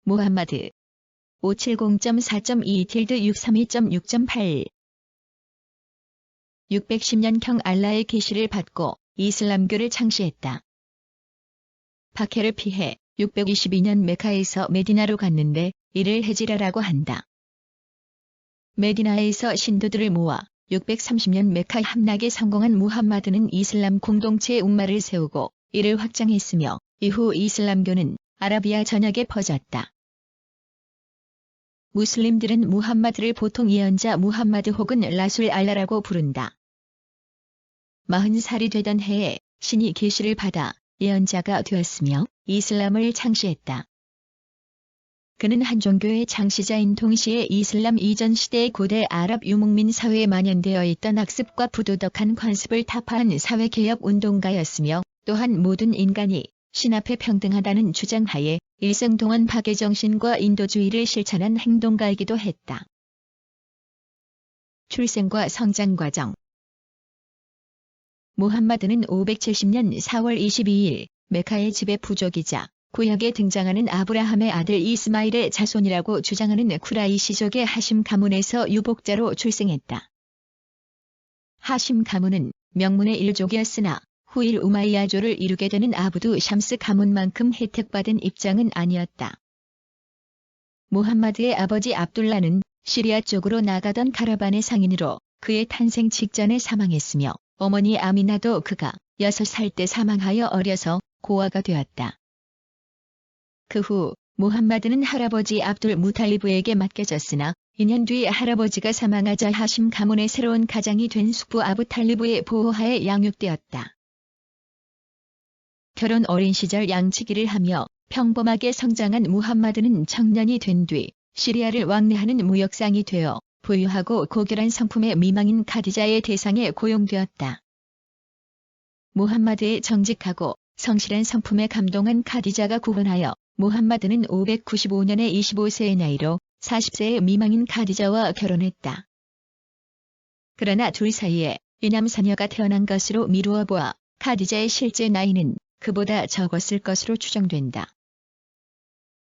무함마드 570.4.2-632.6.8 610년경 알라의 계시를 받고 이슬람교를 창시했다. 박해를 피해 622년 메카에서 메디나로 갔는데 이를 헤지라라고 한다. 메디나에서 신도들을 모아 630년 메카 함락에 성공한 무함마드는 이슬람 공동체 움마를 세우고 이를 확장했으며 이후 이슬람교는 아라비아 전역에 퍼졌다. 무슬림들은 무함마드를 보통 예언자 무함마드 혹은 라술 알라라고 부른다. 40살이 되던 해에 신이 계시를 받아 예언자가 되었으며 이슬람을 창시했다. 그는 한 종교의 창시자인 동시에 이슬람 이전 시대의 고대 아랍 유목민 사회에 만연되어 있던 악습과 부도덕한 관습을 타파한 사회개혁 운동가였으며 또한 모든 인간이 신 앞에 평등하다는 주장하에 일생동안 박애정신과 인도주의를 실천한 행동가이기도 했다. 출생과 성장 과정. 무함마드는 570년 4월 22일 메카의 지배 부족이자 구약에 등장하는 아브라함의 아들 이스마일의 자손이라고 주장하는 쿠라이시족의 하심 가문에서 유복자로 출생했다. 하심 가문은 명문의 일족이었으나 후일 우마이야조를 이루게 되는 아부두 샴스 가문만큼 혜택받은 입장은 아니었다. 무함마드의 아버지 압둘라는 시리아 쪽으로 나가던 카라반의 상인으로 그의 탄생 직전에 사망했으며 어머니 아미나도 그가 6살 때 사망하여 어려서 고아가 되었다. 그 후 무함마드는 할아버지 압둘 무탈리브에게 맡겨졌으나 2년 뒤 할아버지가 사망하자 하심 가문의 새로운 가장이 된 숙부 아부 탈리브의 보호하에 양육되었다. 결혼 어린 시절 양치기를 하며 평범하게 성장한 무함마드는 청년이 된 뒤 시리아를 왕래하는 무역상이 되어 부유하고 고결한 성품의 미망인 카디자의 대상에 고용되었다. 무함마드의 정직하고 성실한 성품에 감동한 카디자가 구원하여 무함마드는 595년에 25세의 나이로 40세의 미망인 카디자와 결혼했다. 그러나 둘 사이에 이남사녀가 태어난 것으로 미루어 보아 카디자의 실제 나이는 그보다 적었을 것으로 추정된다.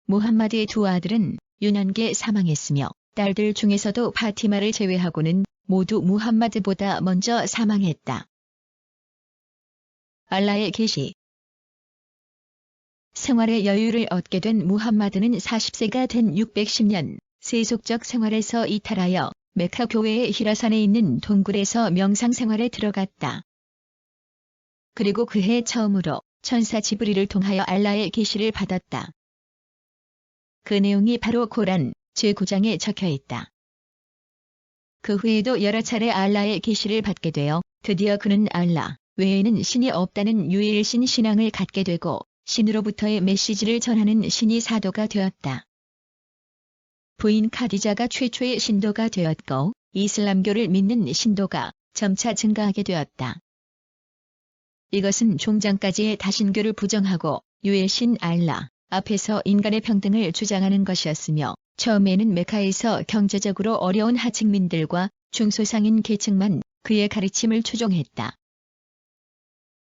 무함마드의 두 아들은 유년기에 사망했으며 딸들 중에서도 파티마를 제외하고는 모두 무함마드보다 먼저 사망했다. 알라의 계시. 생활의 여유를 얻게 된 무함마드는 40세가 된 610년 세속적 생활에서 이탈하여 메카 교회의 히라산에 있는 동굴에서 명상 생활에 들어갔다. 그리고 그해 처음으로 천사 지브리를 통하여 알라의 계시를 받았다. 그 내용이 바로 고란 제9장에 적혀있다. 그 후에도 여러 차례 알라의 계시를 받게 되어 드디어 그는 알라 외에는 신이 없다는 유일신 신앙을 갖게 되고 신으로부터의 메시지를 전하는 신이 사도가 되었다. 부인 카디자가 최초의 신도가 되었고 이슬람교를 믿는 신도가 점차 증가하게 되었다. 이것은 종장까지의 다신교를 부정하고 유일신 알라 앞에서 인간의 평등을 주장하는 것이었으며 처음에는 메카에서 경제적으로 어려운 하층민들과 중소상인 계층만 그의 가르침을 추종했다.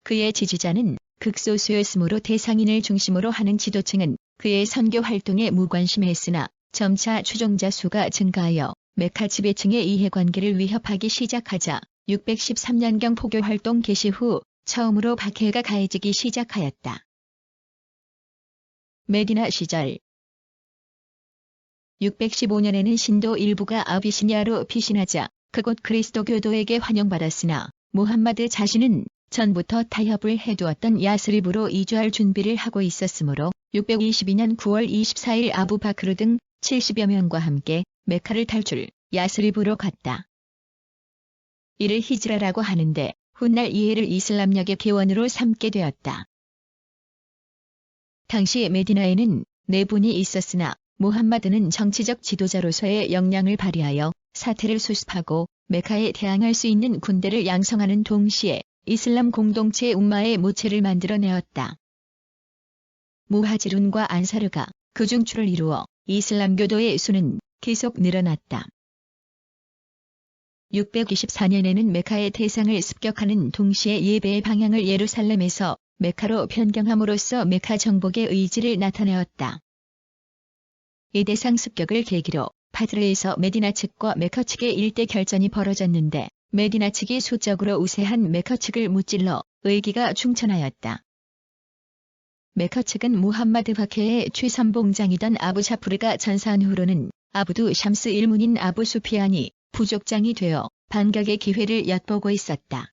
그의 지지자는 극소수였으므로 대상인을 중심으로 하는 지도층은 그의 선교 활동에 무관심했으나 점차 추종자 수가 증가하여 메카 지배층의 이해관계를 위협하기 시작하자 613년경 포교활동 개시 후 처음으로 박해가 가해지기 시작하였다. 메디나 시절 615년에는 신도 일부가 아비시니아로 피신하자 그곳 그리스도교도에게 환영받았으나 무함마드 자신은 전부터 타협을 해두었던 야스립으로 이주할 준비를 하고 있었으므로 622년 9월 24일 아부 바크르 등 70여 명과 함께 메카를 탈출 야스립으로 갔다. 이를 히지라라고 하는데 훗날 이해를 이슬람력의 개원으로 삼게 되었다. 당시 메디나에는 4분이 있었으나 무함마드는 정치적 지도자로서의 역량을 발휘하여 사태를 수습하고 메카에 대항할 수 있는 군대를 양성하는 동시에 이슬람 공동체 움마의 모체를 만들어내었다. 무하지룬과 안사르가 그 중추를 이루어 이슬람교도의 수는 계속 늘어났다. 624년에는 메카의 대상을 습격하는 동시에 예배의 방향을 예루살렘에서 메카로 변경함으로써 메카 정복의 의지를 나타내었다. 이대상 습격을 계기로 파드르에서 메디나 측과 메카 측의 일대 결전이 벌어졌는데 메디나 측이 수적으로 우세한 메카 측을 무찔러 의기가 충천하였다. 메카 측은 무함마드 바케의 최선봉장이던 아부 샤프르가 전사한 후로는 아부두 샴스 일문인 아부 수피안이 부족장이 되어 반격의 기회를 엿보고 있었다.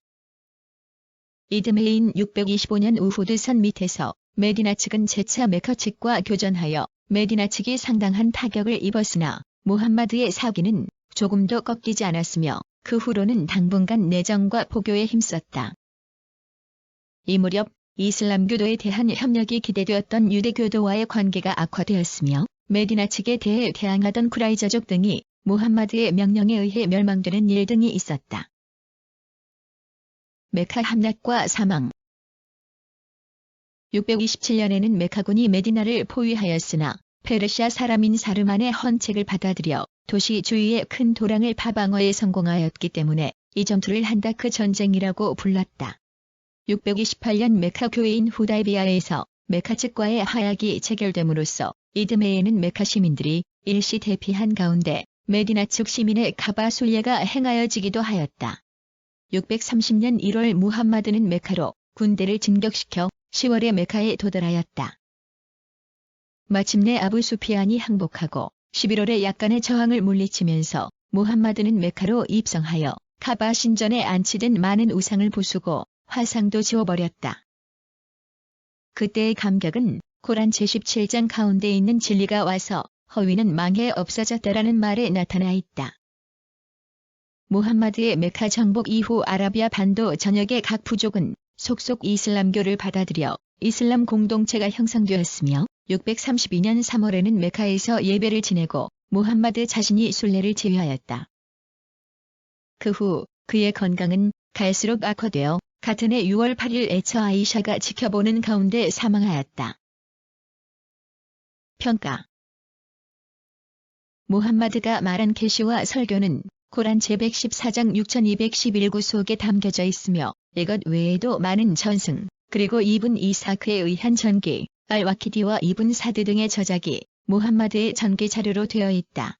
이듬해인 625년 우후드 선 밑에서 메디나 측은 재차 메카 측과 교전하여 메디나 측이 상당한 타격을 입었으나 무함마드의 사기는 조금도 꺾이지 않았으며 그 후로는 당분간 내정과 포교에 힘썼다. 이 무렵 이슬람교도에 대한 협력이 기대되었던 유대교도와의 관계가 악화되었으며 메디나 측에 대해 대항하던 쿠라이자족 등이 무함마드의 명령에 의해 멸망되는 일 등이 있었다. 메카 함락과 사망. 627년에는 메카군이 메디나를 포위하였으나 페르시아 사람인 사르만의 헌책을 받아들여 도시 주위의 큰 도랑을 파방어에 성공하였기 때문에 이 전투를 한다크 전쟁이라고 불렀다. 628년 메카 교회인 후다이비아에서 메카 측과의 하약이 체결됨으로써 이듬해에는 메카 시민들이 일시 대피한 가운데 메디나 측 시민의 카바 순례가 행하여지기도 하였다. 630년 1월 무함마드는 메카로 군대를 진격시켜 10월에 메카에 도달하였다. 마침내 아부 수피안이 항복하고 11월에 약간의 저항을 물리치면서 무함마드는 메카로 입성하여 카바 신전에 안치된 많은 우상을 부수고 화상도 지워버렸다. 그때의 감격은 코란 제17장 가운데 있는 진리가 와서 허위는 망해 없어졌다라는 말에 나타나 있다. 무함마드의 메카 정복 이후 아라비아 반도 전역의 각 부족은 속속 이슬람교를 받아들여 이슬람 공동체가 형성되었으며 632년 3월에는 메카에서 예배를 지내고 무함마드 자신이 순례를 지휘하였다. 그 후 그의 건강은 갈수록 악화되어 같은 해 6월 8일 에처 아이샤가 지켜보는 가운데 사망하였다. 평가. 무함마드가 말한 계시와 설교는 코란 제114장 6211구 속에 담겨져 있으며 이것 외에도 많은 전승, 그리고 이븐 이사크에 의한 전기, 알와키디와 이븐 사드 등의 저작이 무함마드의 전기 자료로 되어 있다.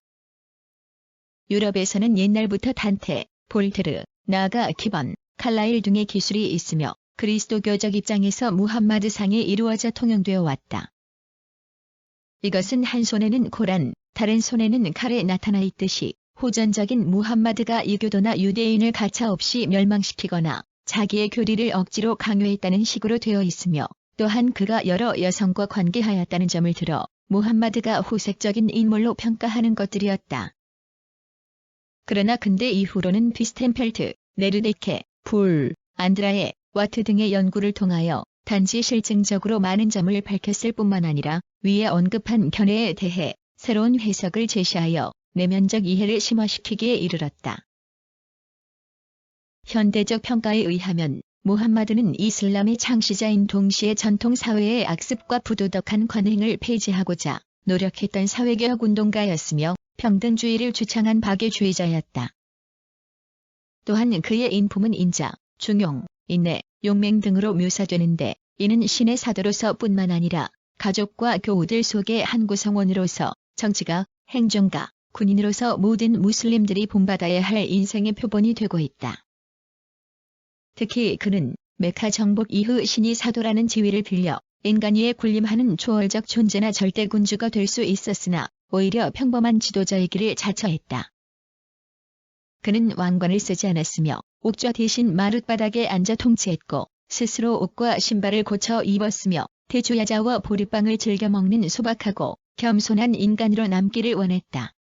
유럽에서는 옛날부터 단테, 볼테르, 나아가 기번, 칼라일 등의 기술이 있으며 그리스도교적 입장에서 무함마드상에 이루어져 통용되어 왔다. 이것은 한 손에는 코란, 다른 손에는 칼에 나타나 있듯이 호전적인 무함마드가 이교도나 유대인을 가차없이 멸망시키거나 자기의 교리를 억지로 강요했다는 식으로 되어 있으며 또한 그가 여러 여성과 관계하였다는 점을 들어 무함마드가 호색적인 인물로 평가하는 것들이었다. 그러나 근대 이후로는 비스템펠트, 네르데케, 불, 안드라에, 와트 등의 연구를 통하여 단지 실증적으로 많은 점을 밝혔을 뿐만 아니라 위에 언급한 견해에 대해 새로운 해석을 제시하여 내면적 이해를 심화시키기에 이르렀다. 현대적 평가에 의하면 무함마드는 이슬람의 창시자인 동시에 전통 사회의 악습과 부도덕한 관행을 폐지하고자 노력했던 사회개혁 운동가였으며 평등주의를 주창한 박애주의자였다. 또한 그의 인품은 인자, 중용, 인내, 용맹 등으로 묘사되는데 이는 신의 사도로서 뿐만 아니라 가족과 교우들 속의 한 구성원으로서 정치가, 행정가, 군인으로서 모든 무슬림들이 본받아야 할 인생의 표본이 되고 있다. 특히 그는 메카 정복 이후 신이 사도라는 지위를 빌려 인간 위에 군림하는 초월적 존재나 절대군주가 될 수 있었으나 오히려 평범한 지도자이기를 자처했다. 그는 왕관을 쓰지 않았으며 옥좌 대신 마룻바닥에 앉아 통치했고 스스로 옷과 신발을 고쳐 입었으며 대주야자와 보리빵을 즐겨 먹는 소박하고 겸손한 인간으로 남기를 원했다.